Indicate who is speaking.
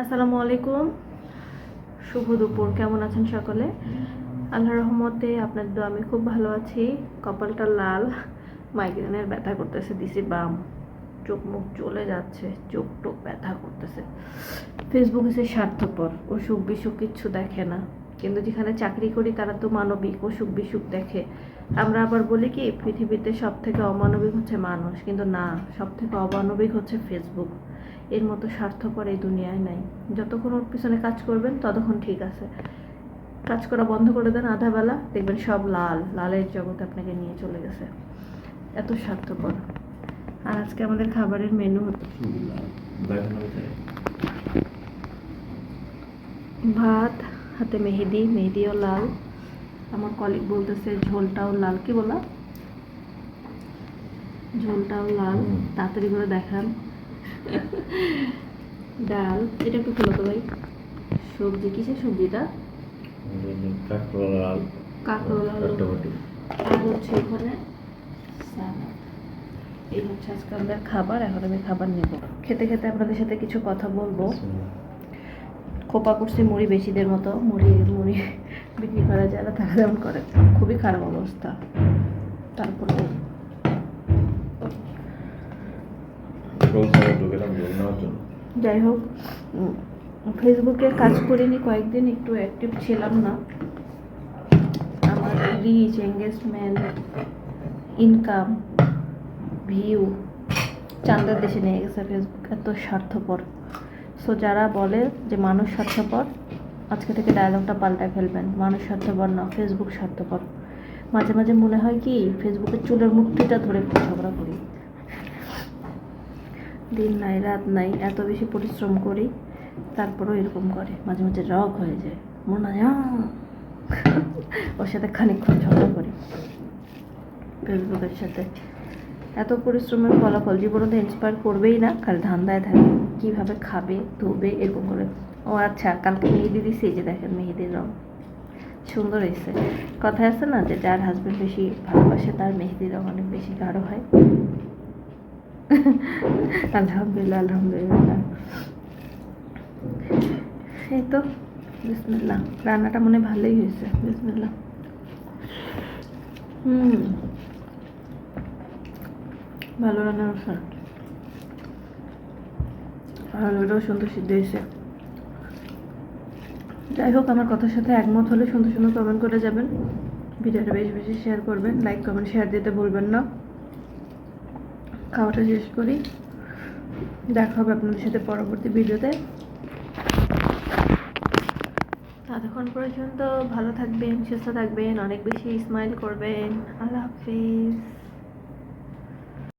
Speaker 1: আসসালামু আলাইকুম, শুভ দুপুর। কেমন আছেন সকলে? আল্লাহর রহমতে আপনার দোয়া আমি খুব ভালো আছি। কপালটা লাল, মাইগ্রেনের ব্যথা করতেছে, দিছি বাম, চোখ মুখ চলে যাচ্ছে, চোখ টোক ব্যথা করতেছে। ফেসবুক এসে স্বার্থপর, অসুখ বিসুখ কিচ্ছু দেখে না। কিন্তু যেখানে চাকরি করি তারা তো মানবিক, অসুখ বিসুখ দেখে। আমরা আবার বলি কি পৃথিবীতে সব থেকে অমানবিক হচ্ছে মানুষ, কিন্তু না, সব থেকে অমানবিক হচ্ছে ফেসবুক। এর মতো স্বার্থপর এই দুনিয়ায় নাই। যতক্ষণ ওর পিছনে কাজ করবেন ততক্ষণ ঠিক আছে। কাজ করা বন্ধ করে দেন আধাবেলা, দেখবেন সব লাল, লালের জগতে আপনাকে নিয়ে চলে গেছে। এত স্বার্থপর। আর আজকে আমাদের খাবারের মেনু ভাত, হাতে মেহেদি, মেহেদিও লাল। আমার কলিগ বলতেছে ঝোলটাও লাল। কি বলা? ঝোলটাও লাল, তাড়াতাড়ি করে দেখান। ডাল, এটা একটু খুলো তো ভাই। সবজি, কিসের সবজিটা? কাঁকরোল, আলু, আর হচ্ছে ওখানে সালাদ। এই হচ্ছে আজকে আমাদের খাবার। এখন আমি খাবার নেব। খেতে খেতে আপনাদের সাথে কিছু কথা বলবো। খোপা করছি মুড়ি বেশিদের মতো। মুড়ি মুড়ি বিক্রি করা যায় না, তারা যেমন করে। খুবই খারাপ অবস্থা। তারপরে যাই হোক, ফেসবুকে কাজ করিনি কয়েকদিন, একটু অ্যাক্টিভ ছিলাম না। আমার রিচ, এঙ্গেজমেন্ট, ইনকাম, ভিউ চাঁদের দেশে নিয়ে গেছে ফেসবুক। এত স্বার্থপর। সো যারা বলে যে মানুষ স্বার্থপর, আজকে থেকে ডায়লগটা পাল্টায় ফেলবেন। মানুষ স্বার্থপর না, ফেসবুক স্বার্থপর। মাঝে মাঝে মনে হয় কি ফেসবুকের চুলের মুক্তিটা ধরে ঝগড়া করি। দিন নাই রাত নাই, এত বেশি পরিশ্রম করি, তারপরেও এরকম করে। মাঝে মাঝে রাগ হয়ে যায়, মনে হয় ওর সাথে খানিকক্ষণ ঝগড়া করি ফেসবুকের সাথে। এত পরিশ্রমের ফলাফল জীবনে তো ইন্সপায়ার করবেই না, খালি ধান্দায় থাকে কীভাবে খাবে ধোবে এরকম করে। ও আচ্ছা, কালকে মেহেদি দিছি, যে দেখেন মেহেদির রং সুন্দর হয়েছে। কথায় আছে না যে যার হাজবেন্ড বেশি ভালোবাসে তার মেহেদির রং অনেক বেশি গাঢ় হয়। আলহামদুলিল্লাহ, আলহামদুলিল্লাহ। এই তো, বিসমিল্লাহ। রান্নাটা মনে ভালোই হয়েছে, বিসমিল্লাহ। ভালো রান্না হয়েছে। আলুটাও সুন্দর সিদ্ধ হয়েছে। যাই হোক, আমার কথার সাথে একমত হলে সুন্দর সুন্দর কমেন্ট করে যাবেন। ভিডিওটা বেশি বেশি শেয়ার করবেন, লাইক কমেন্ট শেয়ার দিতে ভুলবেন না। খাওয়াটা শেষ করি, দেখা হবে আপনাদের সাথে পরবর্তী ভিডিওতে। ততক্ষণ পর্যন্ত ভালো থাকবেন, সুস্থ থাকবেন, অনেক বেশি স্মাইল করবেন। আল্লাহ হাফিজ।